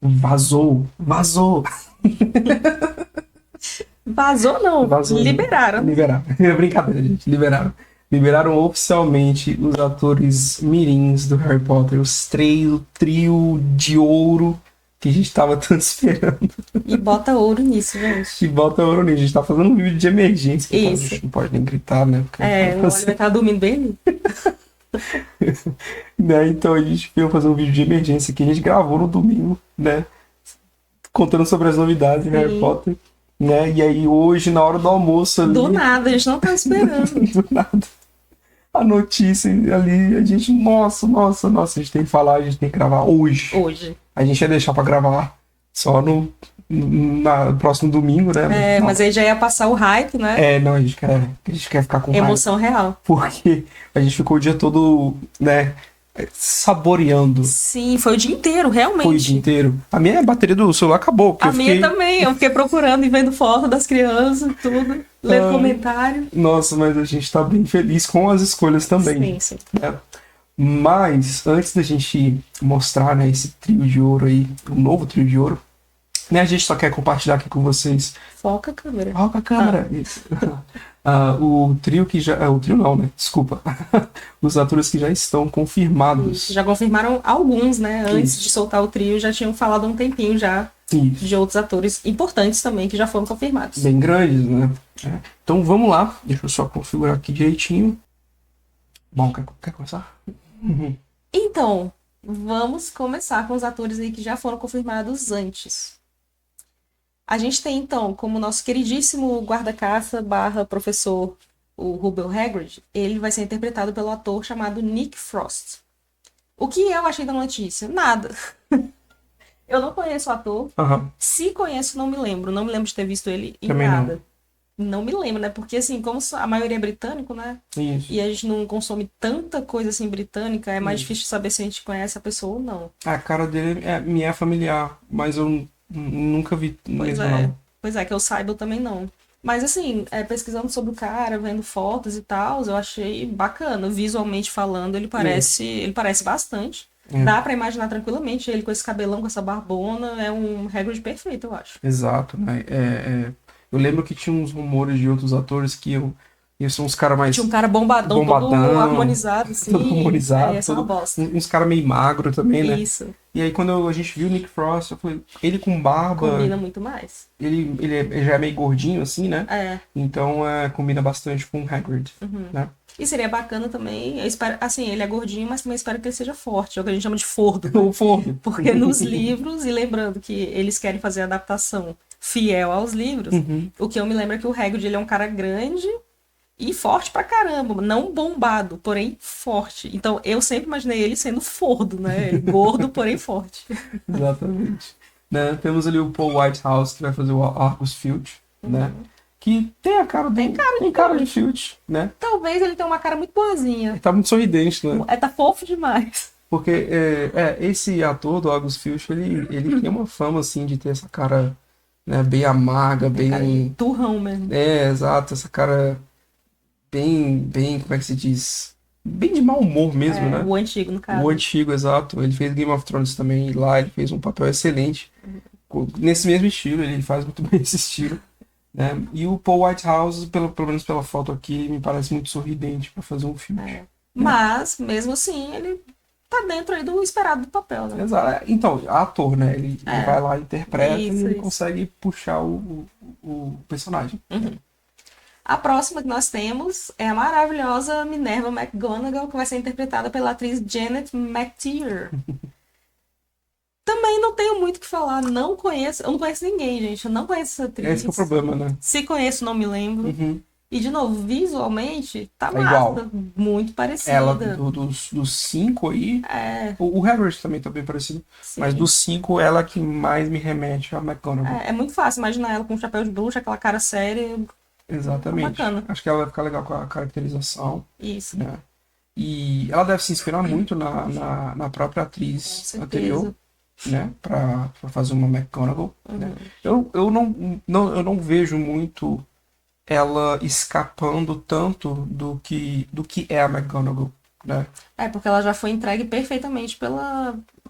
Vazou. Vazou não, Vazou. liberaram. Liberaram. É brincadeira, gente. Liberaram oficialmente os atores mirins do Harry Potter, o trio de ouro que a gente tava tanto esperando. E bota ouro nisso, E gente. bota ouro nisso. A gente tá fazendo um vídeo de emergência. No caso, a Isso. gente não pode nem gritar, né? Porque É, o Oliver tá dormindo bem ali. né? Então a gente veio fazer um vídeo de emergência que a gente gravou no domingo, né? Contando sobre as novidades de Harry Sim. Potter, né? E aí hoje, na hora do almoço ali, Do nada, a gente não tá esperando. do nada, a notícia ali, a gente, nossa, a gente tem que falar, a gente tem que gravar hoje. Hoje. A gente ia deixar pra gravar só no próximo domingo, né? É, Não. mas aí já ia passar o hype, né? Não, a gente quer ficar com raiva. Emoção real. Porque a gente ficou o dia todo, né, saboreando. Sim, foi o dia inteiro, Foi o dia realmente. inteiro. A minha bateria do celular acabou, porque A eu minha fiquei... também. Eu fiquei procurando e vendo foto das crianças, tudo, lendo Ai. comentário. Nossa, mas a gente tá bem feliz com as escolhas também, Sim, sim. né? Mas, antes da gente mostrar, né, esse trio de ouro aí, o novo trio de ouro, né, a gente só quer compartilhar aqui com vocês. Foca a câmera. Olha a câmera. Isso. O trio que já... O trio não, né? Desculpa. Os atores que já estão confirmados. Isso. Já confirmaram alguns, né? Antes Isso. de soltar o trio, já tinham falado há um tempinho já Isso. de outros atores importantes também que já foram confirmados. Bem grandes, né? Então vamos lá. Deixa eu só configurar aqui direitinho. Bom, quer começar? Então, vamos começar com os atores aí que já foram confirmados antes. A gente tem, então, como nosso queridíssimo guarda-caça barra professor, o Rubel Hagrid, ele vai ser interpretado pelo ator chamado Nick Frost. O que eu achei da notícia? Nada. Eu não conheço o ator. Aham. Se conheço, não me lembro. Não me lembro de ter visto ele em Também não. nada. Não me lembro, né? Porque, assim, como a maioria é britânico, né? Isso. E a gente não consome tanta coisa, assim, britânica, é mais Isso. difícil saber se a gente conhece a pessoa ou não. A cara dele me é familiar, mas eu nunca vi Pois mesmo, é. não. Pois é, que eu saiba, eu também não. Mas, assim, pesquisando sobre o cara, vendo fotos e tal, eu achei bacana. Visualmente falando, ele parece bastante. É. Dá pra imaginar tranquilamente ele com esse cabelão, com essa barbona. É um Hagrid perfeito, eu acho. Exato, né? Eu lembro que tinha uns rumores de outros atores que iam ser uns caras mais Tinha um cara bombadão, todo harmonizado, assim. todo harmonizado, Essa é uma bosta. uns caras meio magro também, né? Isso. E aí quando a gente viu o Nick Frost, eu falei, ele com barba, Combina muito mais. ele já é meio gordinho assim, né? É. Então combina bastante com o Hagrid, né? E seria bacana também, eu espero, assim, ele é gordinho, mas também espero que ele seja forte, é o que a gente chama de fordo, né? O Forno. Porque nos livros, e lembrando que eles querem fazer a adaptação fiel aos livros, o que eu me lembro é que o Hagrid, ele é um cara grande e forte pra caramba, não bombado, porém forte. Então eu sempre imaginei ele sendo fordo, né? Ele gordo, porém forte. Exatamente. Né? Temos ali o Paul Whitehouse, que vai fazer o Argus Filch, né? Que tem a cara Tem cara de Filch, né? Talvez ele tenha uma cara muito boazinha. Ele tá muito sorridente, né? Tá fofo demais. Porque esse ator do Argus Filch, ele tem uma fama, assim, de ter essa cara, né, bem amarga, bem... Turrão mesmo. Exato, essa cara bem, como é que se diz? Bem de mau humor mesmo, né? O antigo, no caso. O antigo, exato. Ele fez Game of Thrones também, e lá ele fez um papel excelente. Nesse mesmo estilo, ele faz muito bem esse estilo. Né? E o Paul Whitehouse, pelo menos pela foto aqui, me parece muito sorridente para fazer um filme. Mas, mesmo assim, ele tá dentro aí do esperado do papel, né? Exato. Então, ator, né? Ele vai lá, interpreta e ele consegue puxar o personagem. A próxima que nós temos é a maravilhosa Minerva McGonagall, que vai ser interpretada pela atriz Janet McTeer. Também não tenho muito o que falar, eu não conheço ninguém, gente, eu não conheço essa atriz. Esse é o problema, né? Se conheço, não me lembro. E, de novo, visualmente, tá massa, igual. muito parecida. Ela, dos 5 aí, o Hagrid também tá bem parecido, Sim. mas dos 5, ela que mais me remete a McGonagall. É muito fácil imaginar ela com um chapéu de bruxa, aquela cara séria. Exatamente. Bacana. Acho que ela vai ficar legal com a caracterização. Isso. Né? E ela deve se inspirar muito na própria atriz anterior, né? Pra fazer uma McGonagall. Né? Eu não vejo muito ela escapando tanto do que é a McGonagall. Né? Porque ela já foi entregue perfeitamente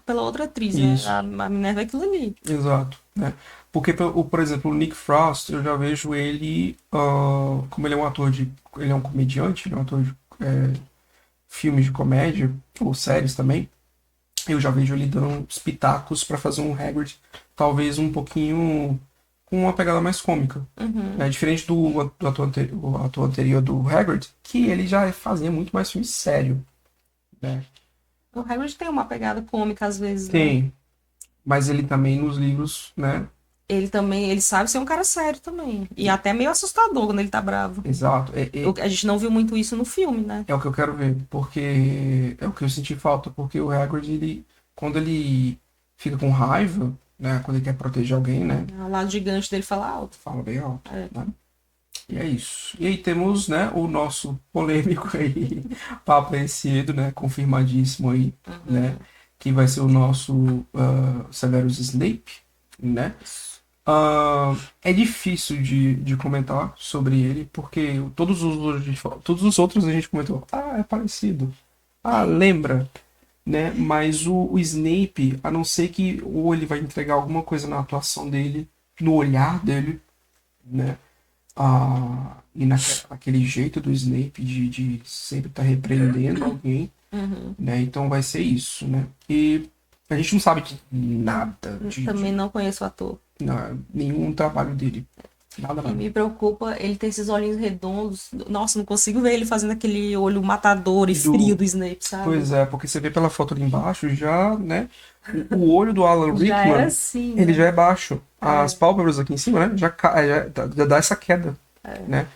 pela outra atriz, Isso. né? A Minerva é aquilo ali. Exato, né? Porque, por exemplo, o Nick Frost, eu já vejo ele, como ele é um ator ele é um comediante, ele é um ator de filmes de comédia, ou séries também, eu já vejo ele dando uns pitacos pra fazer um Hagrid, talvez um pouquinho com uma pegada mais cômica. Né? Diferente do ator anterior do Hagrid, que ele já fazia muito mais filme sério, né? O Hagrid tem uma pegada cômica às vezes, né? Tem, mas ele também nos livros, né? Ele sabe ser um cara sério também. E até meio assustador quando ele tá bravo. Exato. A gente não viu muito isso no filme, né? É o que eu quero ver, porque é o que eu senti falta, porque o Hagrid, quando ele fica com raiva, né, quando ele quer proteger alguém, né, O lado gigante dele fala alto. fala bem alto, É. né? E é isso. E aí temos, né, o nosso polêmico aí, Papa Essiedo, né, confirmadíssimo aí, né, que vai ser o nosso Severus Snape, né? É difícil de comentar sobre ele, porque todos os outros a gente comentou, é parecido, lembra, né? Mas o Snape, a não ser que ou ele vai entregar alguma coisa na atuação dele, no olhar dele, né? E naquele jeito do Snape de sempre estar repreendendo alguém, né? Então vai ser isso, né? E a gente não sabe de nada Também não conheço o ator. nenhum trabalho dele. Nada, E nada. me preocupa ele ter esses olhinhos redondos. Nossa, não consigo ver ele fazendo aquele olho matador e frio do Snape, sabe? Pois é, porque você vê pela foto ali embaixo, já, né? O olho do Alan Já Rickman, era assim, ele né? já é baixo. As pálpebras aqui em cima, né? Já dá essa queda, né?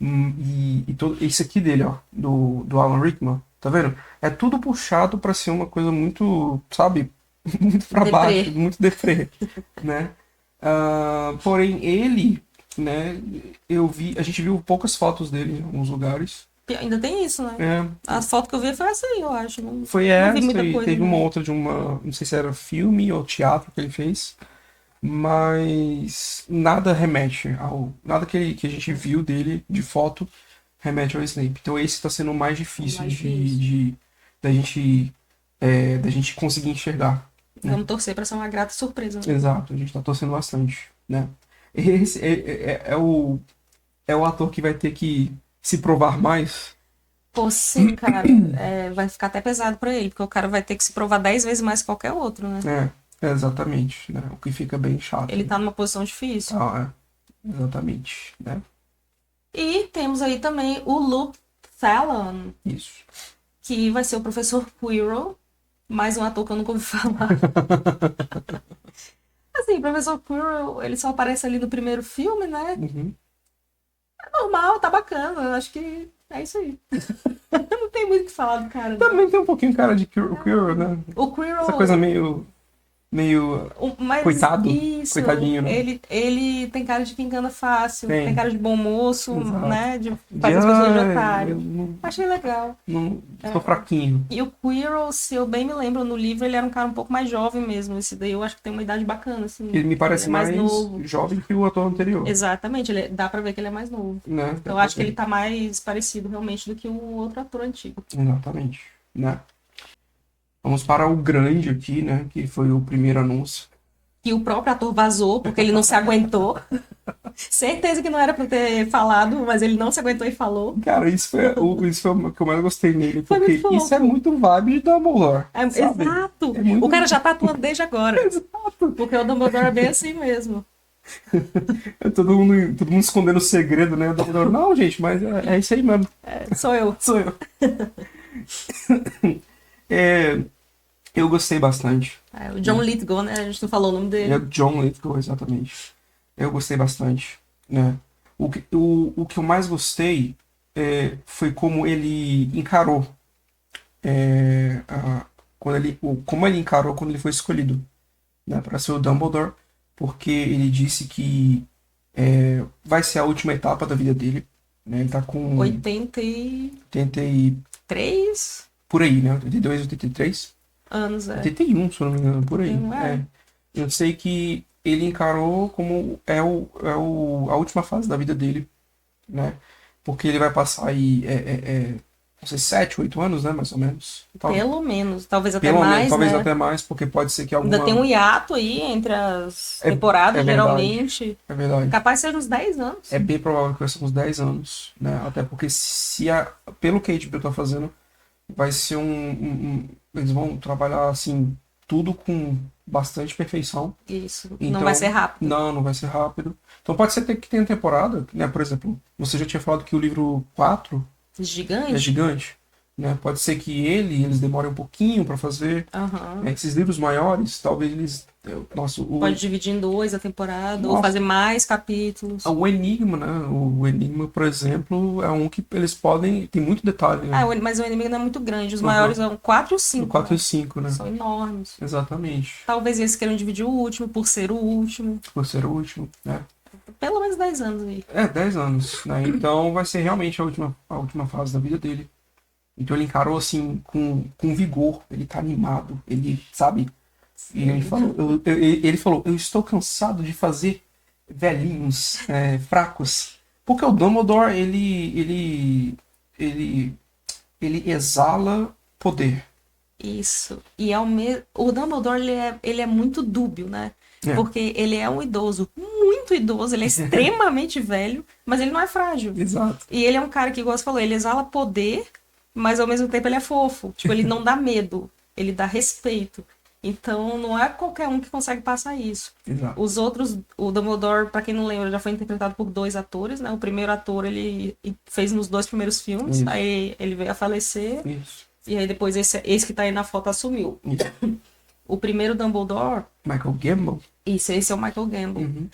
E todo isso aqui dele, ó, do Alan Rickman, tá vendo? É tudo puxado pra ser uma coisa muito, sabe? Muito pra Deprê. baixo, muito deprê, né? Porém, ele, né? A gente viu poucas fotos dele em alguns lugares. Ainda tem isso, né? É, A foto que eu vi foi essa aí, eu acho. Não, foi não vi essa muita e coisa, teve não. uma outra não sei se era filme ou teatro que ele fez, mas nada remete nada que a gente viu dele de foto remete ao Snape. Então esse está sendo o mais difícil Mais difícil. da gente conseguir enxergar. Vamos torcer pra ser uma grata surpresa, né? Exato, a gente tá torcendo bastante, né? Esse é o ator que vai ter que se provar mais. Pô, sim, cara. Vai ficar até pesado pra ele, porque o cara vai ter que se provar 10 vezes mais que qualquer outro, né? Exatamente, né? O que fica bem chato. Ele tá numa posição difícil. Exatamente, né? E temos aí também o Luke Fallon, Isso. que vai ser o professor Quirrell, mais um ator que eu nunca ouvi falar. Assim, o professor Quirrell, ele só aparece ali no primeiro filme, né? Uhum. É normal, tá bacana. Eu acho que é isso aí. Não tem muito o que falar do cara. Não. Também tem um pouquinho cara de Quirrell, né? O Quirrell... Essa coisa meio Mas coitado, isso, coitadinho, né? ele tem cara de quem engana fácil, tem cara de bom moço, Exato. né? De fazer as pessoas de otário. Não, Achei legal. tô fraquinho. E o Quirrell, se eu bem me lembro, no livro ele era um cara um pouco mais jovem mesmo. Esse daí eu acho que tem uma idade bacana, assim. Ele me parece é mais novo. jovem que o ator anterior. Exatamente, dá pra ver que ele é mais novo. Né? Eu acho que ele tá mais parecido realmente do que o outro ator antigo. Exatamente, né? Vamos para o grande aqui, né? Que foi o primeiro anúncio. Que o próprio ator vazou, porque ele não se aguentou. Certeza que não era pra ter falado, mas ele não se aguentou e falou. Cara, isso foi o que eu mais gostei nele, Foi porque muito fofo. isso é muito vibe de Dumbledore. Sabe? Exato! É muito... O cara já tá atuando desde agora. Exato. Porque o Dumbledore é bem assim mesmo. todo mundo escondendo o segredo, né? O Dumbledore, não, gente, mas é isso aí mesmo. Sou eu. Sou eu. Eu gostei bastante. O John Lithgow, né? A gente não falou o nome dele. É o John Lithgow, exatamente. Eu gostei bastante, né? O que eu mais gostei foi como ele encarou como ele encarou quando ele foi escolhido, né, para ser o Dumbledore, porque ele disse que vai ser a última etapa da vida dele, né? Ele tá com 83 por aí, né? 82, 83. anos, 81, se eu não me engano, por aí. 81, Eu sei que ele encarou como a última fase da vida dele, né? Porque ele vai passar aí não sei, 7, 8 anos, né, mais ou menos. Pelo menos, talvez até Pelo mais, menos, talvez né? até mais, porque pode ser que alguma... Ainda tem um hiato aí entre as temporadas, verdade, geralmente. é verdade. Capaz de ser uns 10 anos. É bem provável que vai ser uns 10 anos, né? Até porque pelo que a HBO tá fazendo, vai ser eles vão trabalhar, assim, tudo com bastante perfeição. Isso, Então, não vai ser rápido. Não vai ser rápido. Então pode ser que tenha temporada, né? Por exemplo, você já tinha falado que o livro 4 Gigante? é gigante, né? Pode ser que eles demorem um pouquinho para fazer. Uhum. Esses livros maiores, talvez eles... Pode dividir em 2 a temporada, ou Nossa. fazer mais capítulos. O Enigma, né? O Enigma, por exemplo, é um que eles podem... Tem muito detalhe, né? Mas o Enigma não é muito grande. Os maiores são 4 e 5. O 4 e 5, né? São enormes. Exatamente. Talvez eles queiram dividir o último, por ser o último. Por ser o último, né? Pelo menos 10 anos aí. 10 anos, né? Então vai ser realmente a última fase da vida dele. Então ele encarou assim com vigor, ele tá animado, ele sabe. E ele falou, eu estou cansado de fazer velhinhos fracos. Porque o Dumbledore, ele exala poder. Isso. E o Dumbledore, ele é muito dúbio, né? Porque ele é um idoso, muito idoso, ele é extremamente velho, mas ele não é frágil. Exato. E ele é um cara que, igual você falou, ele exala poder, mas ao mesmo tempo ele é fofo. Tipo, ele não dá medo, ele dá respeito. Então, não é qualquer um que consegue passar isso. Exato. Os outros, o Dumbledore, pra quem não lembra, já foi interpretado por 2 atores, né? O primeiro ator, ele fez nos 2 primeiros filmes, Isso. aí ele veio a falecer, Isso. e aí depois esse que tá aí na foto assumiu. Isso. O primeiro Dumbledore... Michael Gambon? Isso, esse é o Michael Gambon. Uhum.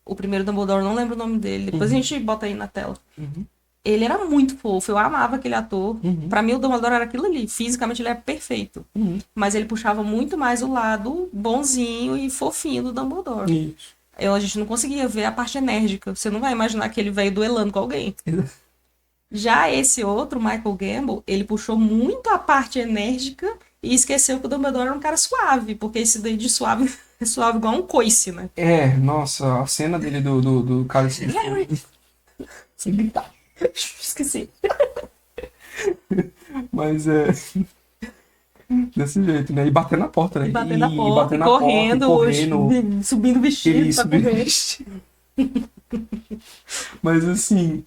O primeiro Dumbledore, não lembro o nome dele, depois a gente bota aí na tela. Uhum. Ele era muito fofo, eu amava aquele ator. Pra mim, o Dumbledore era aquilo ali. Fisicamente, ele é perfeito. Mas ele puxava muito mais o lado bonzinho e fofinho do Dumbledore. Isso. A gente não conseguia ver a parte enérgica. Você não vai imaginar aquele velho duelando com alguém. Já esse outro, Michael Gambon, ele puxou muito a parte enérgica e esqueceu que o Dumbledore era um cara suave. Porque esse daí de suave é suave igual um coice, né? Nossa, a cena dele do cara assim... sem gritar. Esqueci. Mas desse jeito, né? E bater na porta, né? E bater na porta, bater na correndo, porta, correndo, subindo o vestido pra correr. Mas assim,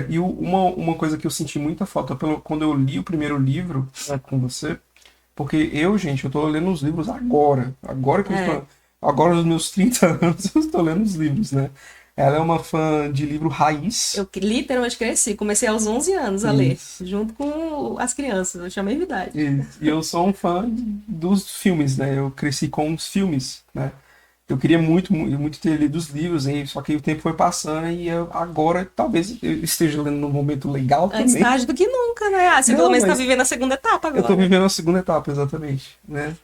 e uma coisa que eu senti muita falta quando eu li o primeiro livro com você, porque gente, eu tô lendo os livros agora que eu estou, agora nos meus 30 anos eu estou lendo os livros, né? Ela é uma fã de livro raiz. Eu literalmente cresci. Comecei aos 11 anos a ler, junto com as crianças. Eu chamei de idade. E eu sou um fã dos filmes, né? Eu cresci com os filmes, né? Eu queria muito, muito ter lido os livros, só que o tempo foi passando e agora talvez eu esteja lendo num momento legal também. Antes tarde do que nunca, né? Você pelo menos está vivendo a segunda etapa agora. Eu tô vivendo a segunda etapa, exatamente, né?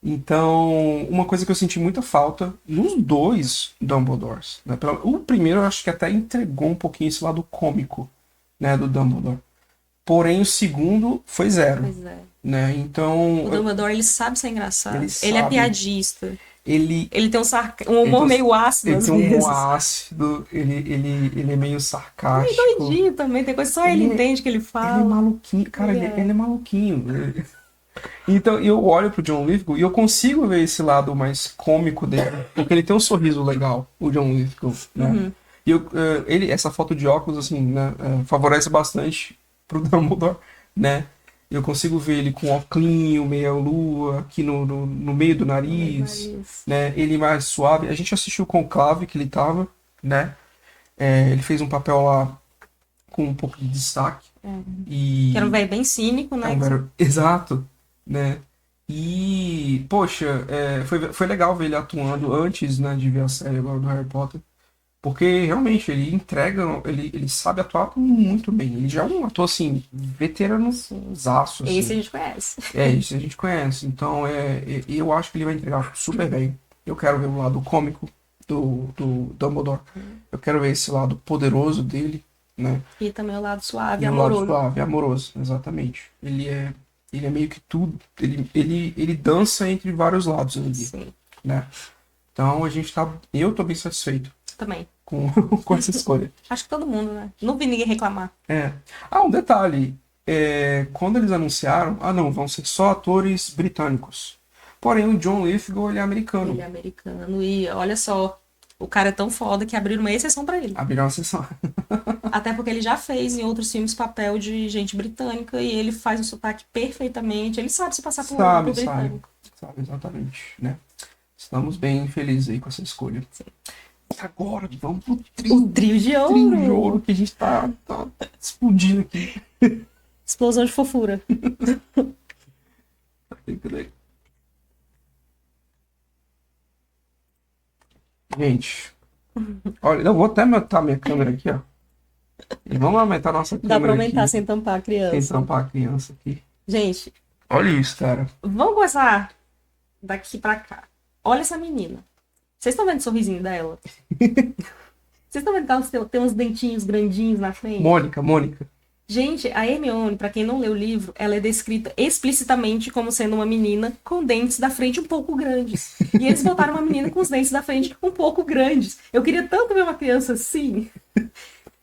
Então, uma coisa que eu senti muita falta nos 2 Dumbledores, né? O primeiro eu acho que até entregou um pouquinho esse lado cômico, né, do Dumbledore. Porém, o segundo foi 0. Pois é. Né? Então, o Dumbledore, ele sabe ser engraçado. Ele é piadista. Ele tem um humor meio ácido, às vezes. Ele tem um humor ácido, ele é meio sarcástico. Meio doidinho também, tem coisa só ele entende que ele fala. Ele é maluquinho, cara, ele é maluquinho. Então, eu olho pro John Lithgow e eu consigo ver esse lado mais cômico dele, porque ele tem um sorriso legal, o John Lithgow, né? E essa foto de óculos, assim, né, favorece bastante pro Dumbledore, né? Eu consigo ver ele com óculinho, meia lua, aqui no meio do nariz, né? Ele mais suave. A gente assistiu o Conclave que ele tava, né? Ele fez um papel lá com um pouco de destaque. Que era um velho bem cínico, né? Exato, né? E, poxa, foi legal ver ele atuando antes, né, de ver a série agora do Harry Potter. Porque realmente ele entrega, ele sabe atuar muito bem. Ele já é um ator assim, veteranozaço. Assim. Esse a gente conhece. Esse a gente conhece. Então eu acho que ele vai entregar super bem. Eu quero ver o lado cômico do Dumbledore. Eu quero ver esse lado poderoso dele, né? E também o lado suave, e amoroso. O lado suave, amoroso, exatamente. Ele é meio que tudo. Ele dança entre vários lados ali. Sim. Né? Então eu tô bem satisfeito. Também. Com essa escolha. Acho que todo mundo, né? Não vi ninguém reclamar. Um detalhe. quando eles anunciaram, não, vão ser só atores britânicos. Porém, o John Lithgow, ele é americano. Ele é americano e olha só, o cara é tão foda que abriram uma exceção pra ele. Abriram uma exceção. Até porque ele já fez em outros filmes papel de gente britânica e ele faz o sotaque perfeitamente. Ele sabe se passar por um britânico. Sabe, exatamente, né? Estamos bem felizes aí com essa escolha. Sim. Agora, vamos pro trio. O trio de ouro. Trio de ouro que a gente tá explodindo aqui. Explosão de fofura. Gente, olha, eu vou até aumentar minha câmera aqui, ó. E vamos aumentar a nossa câmera. Dá pra aumentar aqui, sem tampar a criança. sem tampar a criança aqui. Gente, olha isso, cara. Vamos começar daqui pra cá. Olha essa menina. Vocês estão vendo o sorrisinho dela? Vocês estão vendo que ela tem uns dentinhos grandinhos na frente? Mônica. Gente, a Hermione, pra quem não leu o livro, ela é descrita explicitamente como sendo uma menina com dentes da frente um pouco grandes. E eles botaram uma menina com os dentes da frente um pouco grandes. Eu queria tanto ver uma criança assim.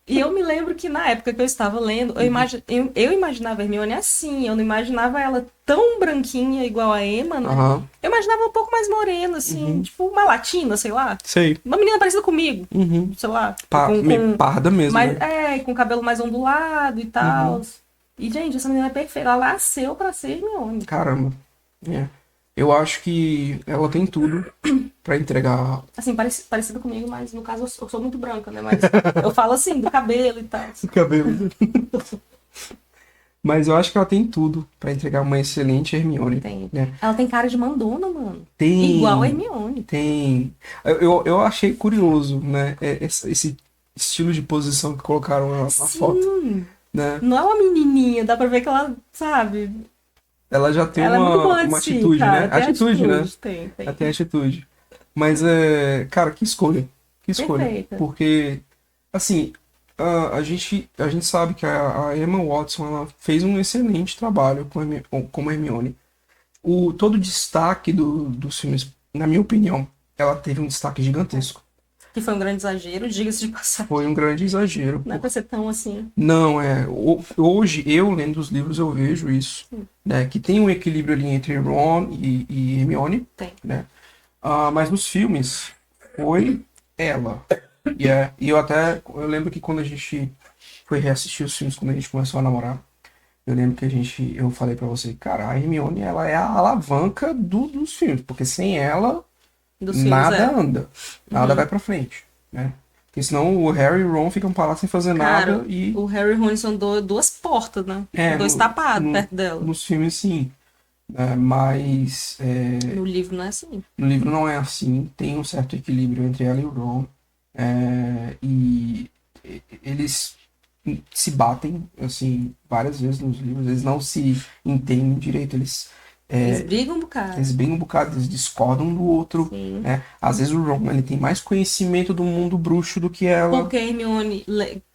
E eu me lembro que na época que eu estava lendo, eu imaginava a Hermione assim. Eu não imaginava ela tão branquinha igual a Emma, né? Uhum. Eu imaginava um pouco mais morena, assim. Tipo uma latina, sei lá. Sei. Uma menina parecida comigo, sei lá. Parda mesmo, mas, né? com cabelo mais ondulado e tal. E, gente, essa menina é perfeita. Ela nasceu pra ser Hermione. Caramba. Eu acho que ela tem tudo pra entregar. Assim, parecida comigo, mas no caso eu sou muito branca, né? Mas eu falo assim, do cabelo e tal. Do cabelo. Mas eu acho que ela tem tudo pra entregar uma excelente Hermione. Tem. Né? Ela tem cara de mandona, mano. Tem. Igual a Hermione. Tem. Eu achei curioso, né? Esse estilo de posição que colocaram na foto. Né? Não é uma menininha, dá pra ver que ela, sabe... Ela já tem uma atitude, cara, né? Atitude, né? Tem. Ela tem atitude. Mas, cara, que escolha. Que escolha. Perfeita. Porque, assim, a gente sabe que a Emma Watson ela fez um excelente trabalho como Hermione. Todo o destaque dos filmes, na minha opinião, ela teve um destaque gigantesco. Que foi um grande exagero, diga-se de passagem. Foi um grande exagero. Não é pra ser tão assim. Não, hoje, eu lendo os livros, eu vejo isso. Né? Que tem um equilíbrio ali entre Ron e Hermione. Tem. Né? Mas nos filmes, foi ela. E eu lembro que quando a gente foi reassistir os filmes, quando a gente começou a namorar, eu lembro que eu falei pra você, cara, a Hermione, ela é a alavanca dos filmes, porque sem ela, nada anda, nada vai pra frente, né? Porque senão o Harry e o Ron ficam parados sem fazer nada e... o Harry e o Ron são duas portas, né? Dois tapados perto dela. Nos filmes, sim. Mas... no livro não é assim. No livro não é assim. Tem um certo equilíbrio entre ela e o Ron. E eles se batem, assim, várias vezes nos livros. Eles não se entendem direito. Eles brigam um bocado. Eles brigam um bocado, eles discordam um do outro. Né? Às vezes o Ron ele tem mais conhecimento do mundo bruxo do que ela. Porque a Hermione,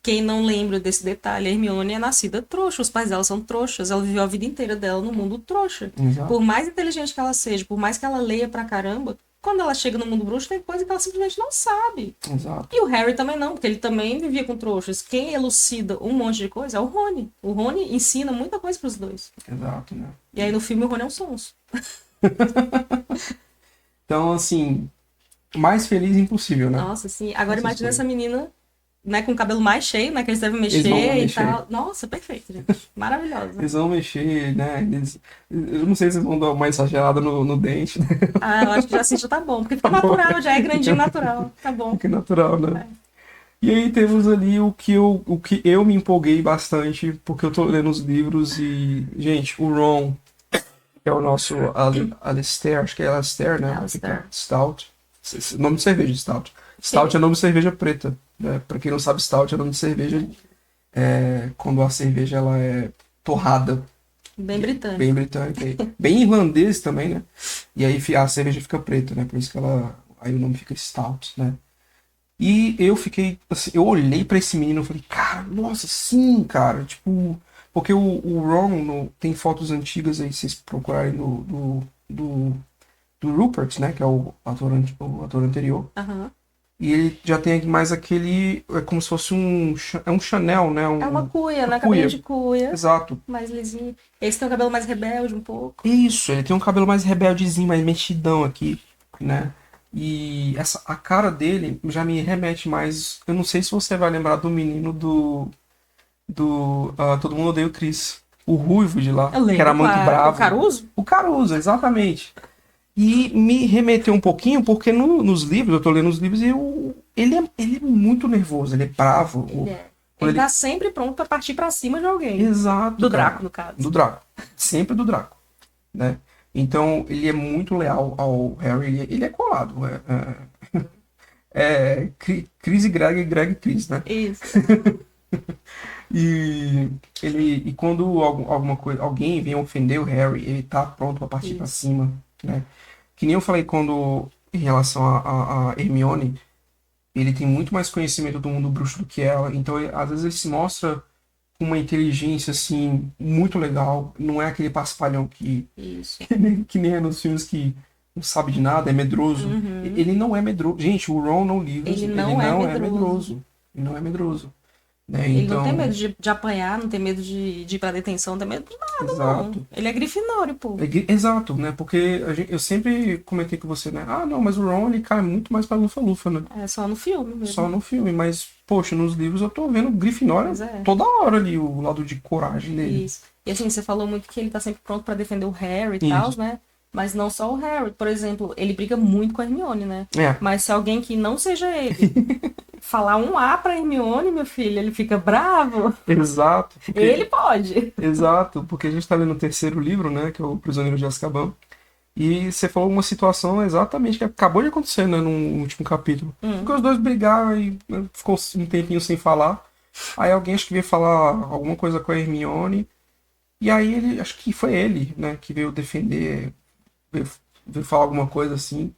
quem não lembra desse detalhe, a Hermione é nascida trouxa. Os pais dela são trouxas. Ela viveu a vida inteira dela no mundo trouxa. Exato. Por mais inteligente que ela seja, por mais que ela leia pra caramba, quando ela chega no mundo bruxo, tem coisa que ela simplesmente não sabe. Exato. E o Harry também não, porque ele também vivia com trouxas. Quem elucida um monte de coisa é o Rony. O Rony ensina muita coisa pros dois. Exato, né? E aí no filme o Rony é um sonso. Então, assim, mais feliz impossível, né? Nossa, sim. Agora imagina essa menina, né, com o cabelo mais cheio, né, que eles devem mexer e tal. Nossa, perfeito, gente. Maravilhosa. Eles vão mexer, né? Eu não sei se eles vão dar uma exagerada no dente, né? Eu acho que já assim já tá bom, porque fica natural, já é grandinho natural. Tá bom. Fica natural, né? E aí temos ali o que eu me empolguei bastante, porque eu tô lendo os livros e, gente, o Ron, que é o nosso Alistair, acho que é Alistair, né? Alistair. Stout. Nome de cerveja, Stout. Stout é nome de cerveja preta. Né? Pra quem não sabe, Stout é nome de cerveja quando a cerveja ela é torrada. Bem britânica. Bem britânica. Bem irlandês também, né? E aí a cerveja fica preta, né? Por isso que aí o nome fica Stout, né? E eu fiquei, assim, eu olhei pra esse menino e falei, cara, nossa, sim, cara, tipo, porque o Ron tem fotos antigas aí, se vocês procurarem do Rupert, né, que é o ator anterior. E ele já tem mais aquele. É como se fosse um. É um Chanel, né? É uma cuia, né? cuia. Cabelo de cuia. Exato. Mais lisinho. Esse tem o cabelo mais rebelde um pouco. Isso, ele tem um cabelo mais rebeldezinho, mais mexidão aqui, né? E a cara dele já me remete mais. Eu não sei se você vai lembrar do menino do Todo Mundo Odeia o Chris. O ruivo de lá, Eu lembro, que era muito bravo. O Caruso? O Caruso, exatamente. E me remeteu um pouquinho, porque nos livros, eu tô lendo os livros, e ele é muito nervoso, ele é bravo. Ele é. Ele tá sempre pronto pra partir pra cima de alguém. Exato. Do Draco, no caso. Do Draco. Sempre do Draco. Né? Então, ele é muito leal ao Harry. Ele é colado. Chris e Greg, Greg e Chris, né? Isso. E quando alguém vem ofender o Harry, ele tá pronto pra partir pra cima, né? Que nem eu falei em relação a Hermione, ele tem muito mais conhecimento do mundo bruxo do que ela, então às vezes ele se mostra com uma inteligência assim muito legal, não é aquele paspalhão que nem é nos filmes que não sabe de nada, é medroso. Ele não é medroso. Gente, o Ron no livro, ele não é medroso. Ele não é medroso. Né? Ele então... não tem medo de apanhar, não tem medo de ir pra detenção, não tem medo de nada, Exato. não. Ele é Grifinório, pô. Exato, né? Porque eu sempre comentei com você, né? Ah, não, mas o Ron, ele cai muito mais pra Lufa-Lufa, né? É só no filme mesmo. Só no filme, mas, poxa, nos livros eu tô vendo o Grifinório toda hora ali, o lado de coragem dele. Isso. E assim, você falou muito que ele tá sempre pronto pra defender o Harry e tal, né? Mas não só o Harry. Por exemplo, ele briga muito com a Hermione, né? Mas se alguém que não seja ele falar um A pra Hermione, meu filho, ele fica bravo. Exato. Ele pode. Exato, porque a gente tá lendo o terceiro livro, né? Que é o Prisioneiro de Azkaban. E você falou uma situação exatamente que acabou de acontecer, né? No último capítulo. Porque os dois brigaram e ficou um tempinho sem falar. Aí alguém acho que veio falar alguma coisa com a Hermione. E aí acho que foi ele, né? Que veio defender, veio falar alguma coisa assim.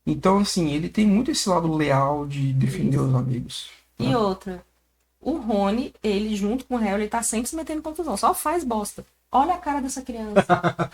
Então, assim, ele tem muito esse lado leal de defender os amigos. Né? E outra, o Rony, ele junto com o Harry, ele tá sempre se metendo em confusão. Só faz bosta. Olha a cara dessa criança.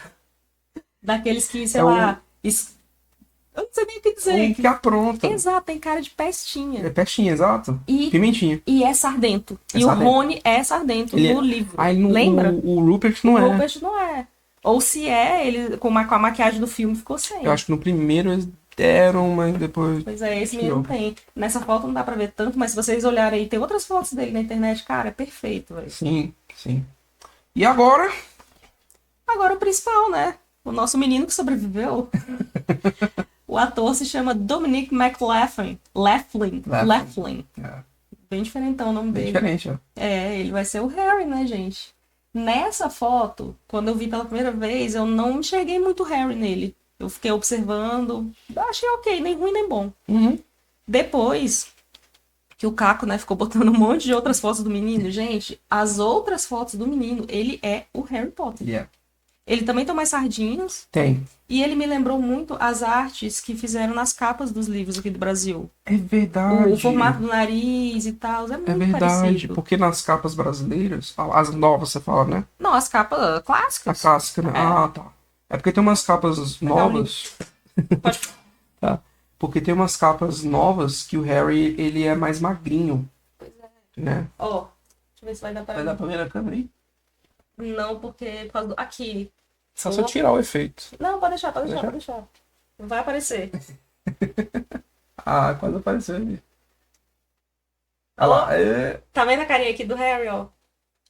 Daqueles que, sei lá... Eu não sei nem o que dizer. Que apronta. Exato, tem cara de pestinha. É pestinha, exato. Pimentinha. E é sardento. O Rony é sardento no livro. Lembra? O Rupert não é. O Rupert não é. Ou se é, ele com a maquiagem do filme ficou sem. Eu acho que no primeiro eles deram, mas depois... Pois é, esse menino tem. Nessa foto não dá pra ver tanto, mas se vocês olharem aí, tem outras fotos dele na internet, cara, é perfeito, velho. Sim, sim. E agora? Agora o principal, né? O nosso menino que sobreviveu. O ator se chama Dominic McLaughlin. Laughlin. Bem diferentão o nome dele. Diferente, ó. Ele vai ser o Harry, né, gente? Nessa foto, quando eu vi pela primeira vez, eu não enxerguei muito Harry nele. Eu fiquei observando, achei ok, nem ruim nem bom. Depois que o Caco, né, ficou botando um monte de outras fotos do menino, gente, as outras fotos do menino, ele é o Harry Potter. Yeah. Ele também tem umas sardinhas. Tem. E ele me lembrou muito as artes que fizeram nas capas dos livros aqui do Brasil. É verdade. O formato do nariz e tal, é muito parecido. É verdade, parecido. Porque nas capas brasileiras, as novas você fala, né? Não, as capas clássicas. A clássica, né? Ah, tá. É porque tem umas capas novas. Pode tá. Porque tem umas capas novas que o Harry, ele é mais magrinho. Pois é. Né? Ó, deixa eu ver se vai dar pra ver. Vai dar pra ver na câmera aí? Não, porque por causa do... Aqui. Só se eu tirar o efeito. Não, pode deixar. Não vai aparecer. Quase apareceu ali. Olha lá. Tá vendo a carinha aqui do Harry, ó?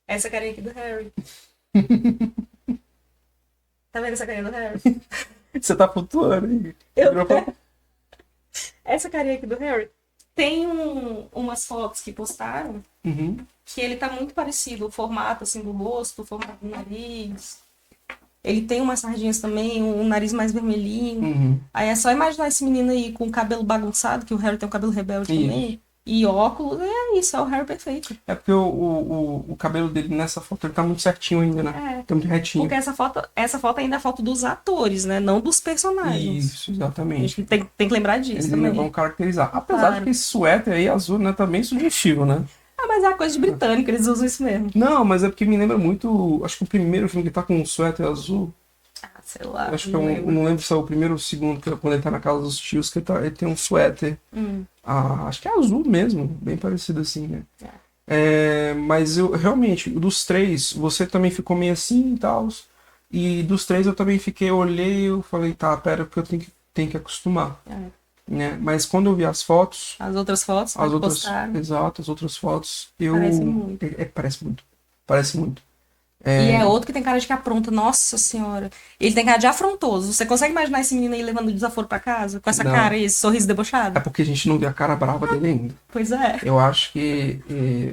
Essa carinha aqui do Harry. Tá vendo essa carinha do Harry? Você tá flutuando aí. Essa carinha aqui do Harry. Tem umas fotos que postaram que ele tá muito parecido. O formato, assim, do rosto, o formato do nariz. Ele tem umas sardinhas também, um nariz mais vermelhinho. Aí é só imaginar esse menino aí com o cabelo bagunçado, que o Harry tem um cabelo rebelde também. E óculos, é isso, é o Harry perfeito. É porque o cabelo dele nessa foto ele tá muito certinho ainda, né? Tá muito retinho. Porque essa foto ainda é a foto dos atores, né? Não dos personagens. Isso, exatamente. A gente tem que lembrar disso eles também. Eles vão caracterizar. Apesar de que esse suéter aí azul, né, tá bem sugestivo, né? Mas é a coisa de britânico, eles usam isso mesmo. Não, mas é porque me lembra muito... Acho que o primeiro filme que tá com um suéter azul... Ah, sei lá. Eu acho que não lembro se é o primeiro ou o segundo, quando ele tá na casa dos tios, que ele tem um suéter. Acho que é azul mesmo, bem parecido assim, né? Mas eu realmente, dos três, você também ficou meio assim e tal. E dos três eu também fiquei, olhei e eu falei, tá, pera, porque eu tenho que acostumar. Né? Mas quando eu vi as fotos. As outras fotos, as outras, postaram. exato, as outras fotos, Parece muito. Parece muito. Parece muito. E é outro que tem cara de que apronta, nossa senhora. Ele tem cara de afrontoso. Você consegue imaginar esse menino aí levando desaforo pra casa? Com essa Não. cara e esse sorriso É debochado? porque a gente não vê a cara brava dele ainda. Pois é. Eu acho que,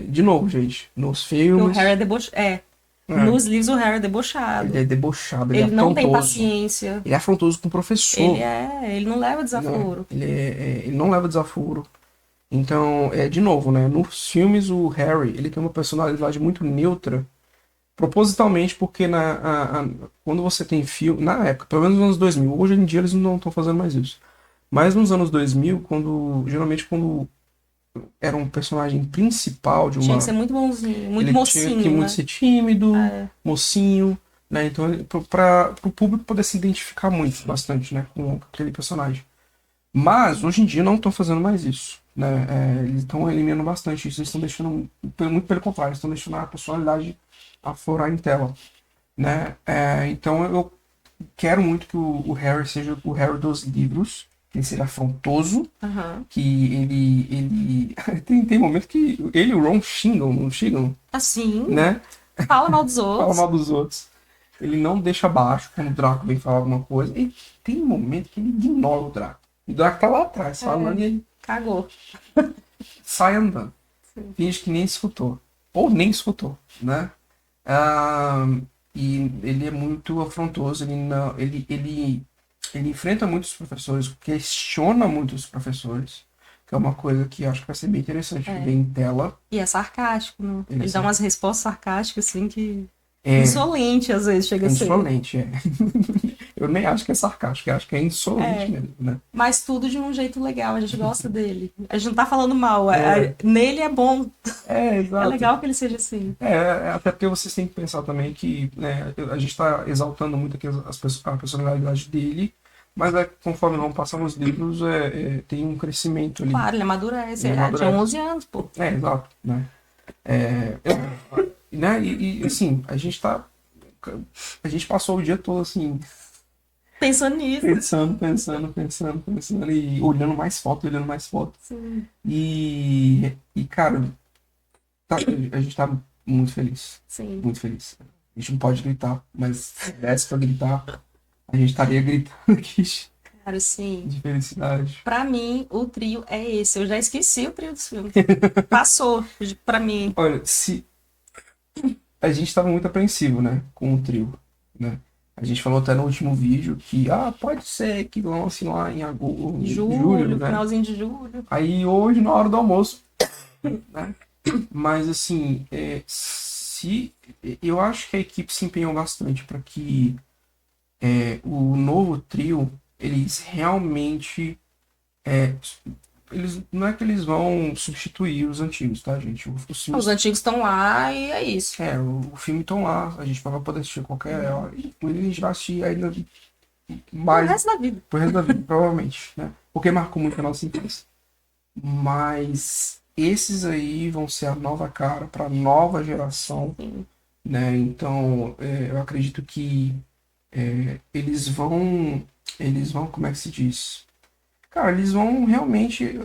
de novo, gente, nos O filmes. Harry é debochado. Nos livros o Harry é debochado. Ele é debochado, ele é Ele não afrontoso. tem paciência. Ele é afrontoso com o professor. Ele não leva desaforo. Ele não leva desaforo. Então, de novo, né? Nos filmes o Harry, ele tem uma personalidade muito neutra, propositalmente, porque quando você tem filme, na época, pelo menos nos anos 2000, hoje em dia eles não estão fazendo mais isso. Mas nos anos 2000, geralmente quando era um personagem principal de uma... Tinha que ser muito bonzinho, muito ele mocinho, tinha que muito né? ser tímido, mocinho, né? Então, para o público poder se identificar bastante, né? Com aquele personagem. Mas, hoje em dia, não estão fazendo mais isso, né? Eles estão eliminando bastante isso. Eles estão deixando, muito pelo contrário, eles estão deixando a personalidade aflorar em tela, né? Então, eu quero muito que o Harry seja o Harry dos livros, que ele seja afrontoso, que ele tem momento que ele e o Ron xingam, Assim, né? fala mal dos outros. Fala mal dos outros. Ele não deixa baixo quando o Draco vem falar alguma coisa. E tem momento que ele ignora o Draco. O Draco tá lá atrás, falando e ele Cagou. sai andando. Finge que nem escutou. Ou nem escutou, né? E ele é muito afrontoso, ele enfrenta muitos professores, questiona muitos professores, que é uma coisa que eu acho que vai ser bem interessante ver em tela. E é sarcástico, né? Ele dá umas respostas sarcásticas, assim, que... É, insolente, às vezes, chega a ser. Insolente, Eu nem acho que é sarcástico, eu acho que é insolente mesmo, né? Mas tudo de um jeito legal, a gente gosta dele. A gente não tá falando mal, nele é bom. Exato. É legal que ele seja assim. Até porque vocês têm que pensar também que, né, a gente tá exaltando muito aqui a personalidade dele, mas conforme vão passando os livros, tem um crescimento ali. Claro, ele amadurece. Tinha 11 anos, pô. Exato, né? Né? E assim, a gente passou o dia todo assim, pensando nisso. Pensando e olhando mais foto. Sim. E cara, a gente tá muito feliz. Sim. Muito feliz. A gente não pode gritar, mas se desse pra gritar, a gente estaria gritando aqui. Cara, sim. De felicidade. Pra mim, o trio é esse. Eu já esqueci o trio dos filmes. Passou pra mim. Olha, a gente estava muito apreensivo, né, com o trio, né? A gente falou até no último vídeo que, pode ser que lance lá em agosto, julho, né? Finalzinho de julho. Aí hoje, na hora do almoço, né? Mas assim, eu acho que a equipe se empenhou bastante para que o novo trio, eles realmente não é que eles vão substituir os antigos, tá, gente? Os antigos estão lá e é isso. O filme estão lá, a gente vai poder assistir qualquer hora. E a gente vai assistir ainda mais. Pro resto da vida. Pro resto da vida, provavelmente, né? Porque marcou muito a nossa infância. Mas esses aí vão ser a nova cara para a nova geração, né? Então, eu acredito que eles vão, como é que se diz? Cara, eles vão realmente.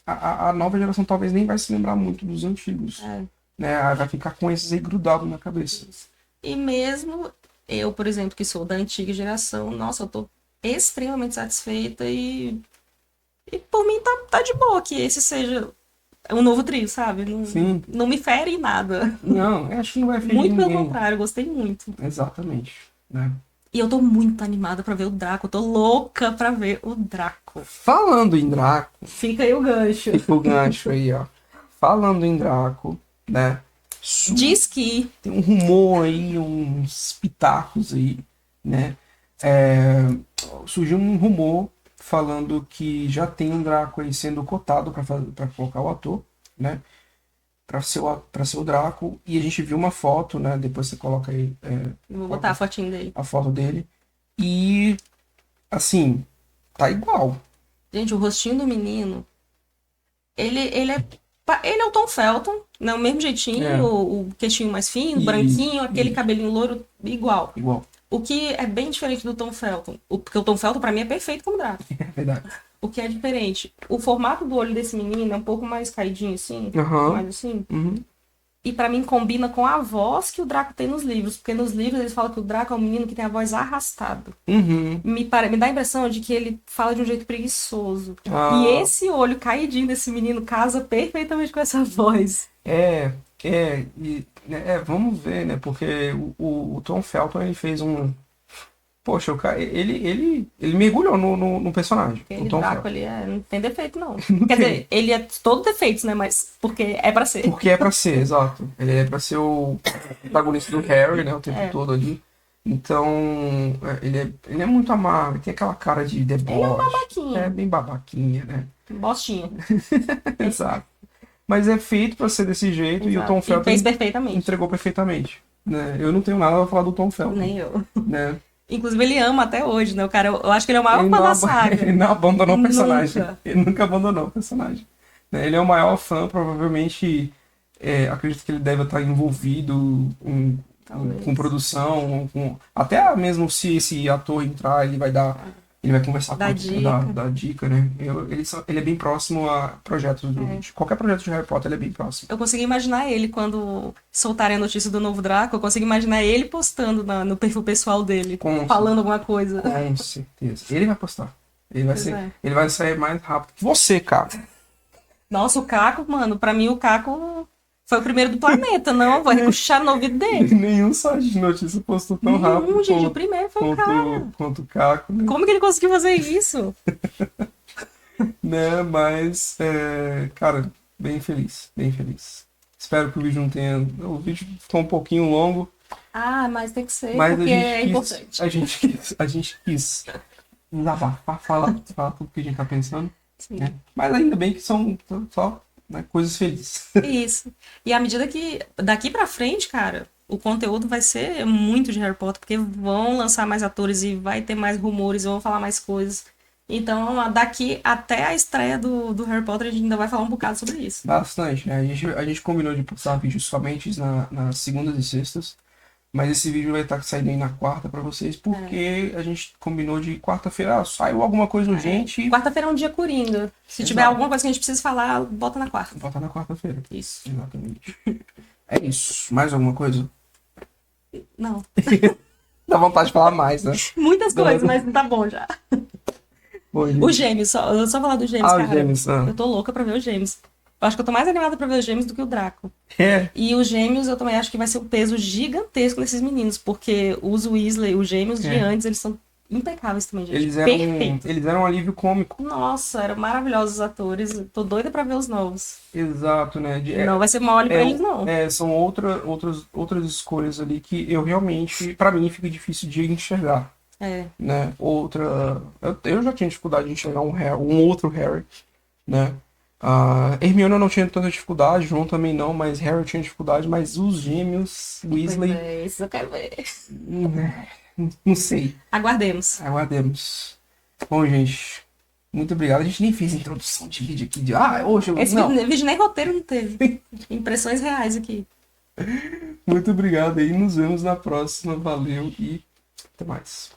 A nova geração talvez nem vai se lembrar muito dos antigos. Né? Vai ficar com esses aí grudados na cabeça. E mesmo eu, por exemplo, que sou da antiga geração, nossa, eu tô extremamente satisfeita e por mim tá de boa que esse seja um novo trio, sabe? Não me fere em nada. Não, acho que não vai ferir muito ninguém. pelo contrário, eu gostei muito. Exatamente, né? E eu tô muito animada pra ver o Draco. Eu tô louca pra ver o Draco. Falando em Draco... Fica aí o gancho. Fica o gancho aí, ó. Falando em Draco, né? Diz que... Tem um rumor aí, uns pitacos aí, né? Surgiu um rumor falando que já tem um Draco aí sendo cotado pra colocar o ator, né? pra ser o Draco, e a gente viu uma foto, né? Depois você coloca aí Vou botar a fotinho dele. a foto dele. E, assim, tá igual. Gente, o rostinho do menino, ele é o Tom Felton, né? O mesmo jeitinho, o queixinho mais fino, branquinho, aquele cabelinho loiro, igual. Igual. O que é bem diferente do Tom Felton, porque o Tom Felton pra mim é perfeito como Draco. É verdade. O que é diferente, o formato do olho desse menino é um pouco mais caidinho assim, mais assim. E pra mim combina com a voz que o Draco tem nos livros, porque nos livros eles falam que o Draco é um menino que tem a voz arrastada. Me dá a impressão de que ele fala de um jeito preguiçoso. E esse olho caidinho desse menino casa perfeitamente com essa voz. Vamos ver, né? Porque o Tom Felton, ele fez um... Poxa, ele mergulhou no personagem. Aquele o Tom Draco Felton. ali não tem defeito, não. Quer dizer, ele é todo defeitos, né? Mas porque é pra ser. Porque é pra ser, exato. Ele é pra ser o protagonista do Harry, né? O tempo todo ali. Então, ele é muito amável, tem aquela cara de deboche. Ele é um babaquinha. É bem babaquinha, né? Bostinha. Exato. Mas é feito pra ser desse jeito. Exato. E o Tom Felton fez perfeitamente. entregou perfeitamente. Né? Eu não tenho nada a falar do Tom Felton. Nem eu. Né? Inclusive, ele ama até hoje, né? O cara, eu acho que ele é o maior fã da saga. Ele não abandonou o personagem. Nunca. Ele nunca abandonou o personagem. Né? Ele é o maior fã, provavelmente. Acredito que ele deve estar envolvido com produção, até mesmo se esse ator entrar, ele vai conversar Dar dica, né? Ele é bem próximo a projetos de qualquer projeto de Harry Potter, ele é bem próximo. Eu consigo imaginar ele quando soltarem a notícia do novo Draco, eu consigo imaginar ele postando no perfil pessoal dele, falando alguma coisa. Com certeza. Ele vai postar. Ele vai sair mais rápido que você, cara. Nossa, o Caco, mano, pra mim o Caco foi o primeiro do planeta, não? Vai puxar no ouvido dele. Nenhum site de notícia postou tão rápido. Gente, o primeiro foi o cara. Quanto o Caco. Né? Como que ele conseguiu fazer isso? Né, mas, cara, bem feliz, bem feliz. Espero que o vídeo não tenha... O vídeo ficou um pouquinho longo. Mas tem que ser, mas porque é importante. A gente quis desabafar, falar tudo que a gente tá pensando. Né? Mas ainda bem que são só... Né, coisas felizes. Isso. E à medida que daqui pra frente, cara, o conteúdo vai ser muito de Harry Potter, porque vão lançar mais atores e vai ter mais rumores, vão falar mais coisas. Então, daqui até a estreia do Harry Potter, a gente ainda vai falar um bocado sobre isso. Bastante, né? A gente combinou de postar vídeos somente nas segundas e sextas. Mas esse vídeo vai estar saindo aí na quarta pra vocês, porque a gente combinou de quarta-feira, saiu alguma coisa urgente. Quarta-feira é um dia coringa. Se tiver alguma coisa que a gente precisa falar, bota na quarta. Bota na quarta-feira. Isso. Exatamente. É isso. Mais alguma coisa? Não. Dá vontade de falar mais, né? Muitas coisas, mas tá bom já. Bom, o Gêmeos, só falar do Gêmeos, cara. O Gêmeos, Eu tô louca pra ver o Gêmeos. Eu acho que eu tô mais animada pra ver os Gêmeos do que o Draco. E os Gêmeos, eu também acho que vai ser um peso gigantesco nesses meninos, porque os Weasley, os Gêmeos de antes, eles são impecáveis também, gente. Eles eram um alívio cômico. Nossa, eram maravilhosos os atores. Tô doida pra ver os novos. Exato, né? Não vai ser mole pra eles, não. São outras escolhas ali que eu realmente, pra mim, fica difícil de enxergar. Né? Eu já tinha dificuldade de enxergar um outro Harry, né? Hermione eu não tinha tanta dificuldade, João também não, mas Harry eu tinha dificuldade, mas os gêmeos, Weasley... Isso eu quero ver. Não sei. Aguardemos. Bom, gente, muito obrigado. A gente nem fez introdução de vídeo aqui. Hoje Esse vídeo nem roteiro não teve. Impressões reais aqui. Muito obrigado aí, nos vemos na próxima. Valeu e até mais.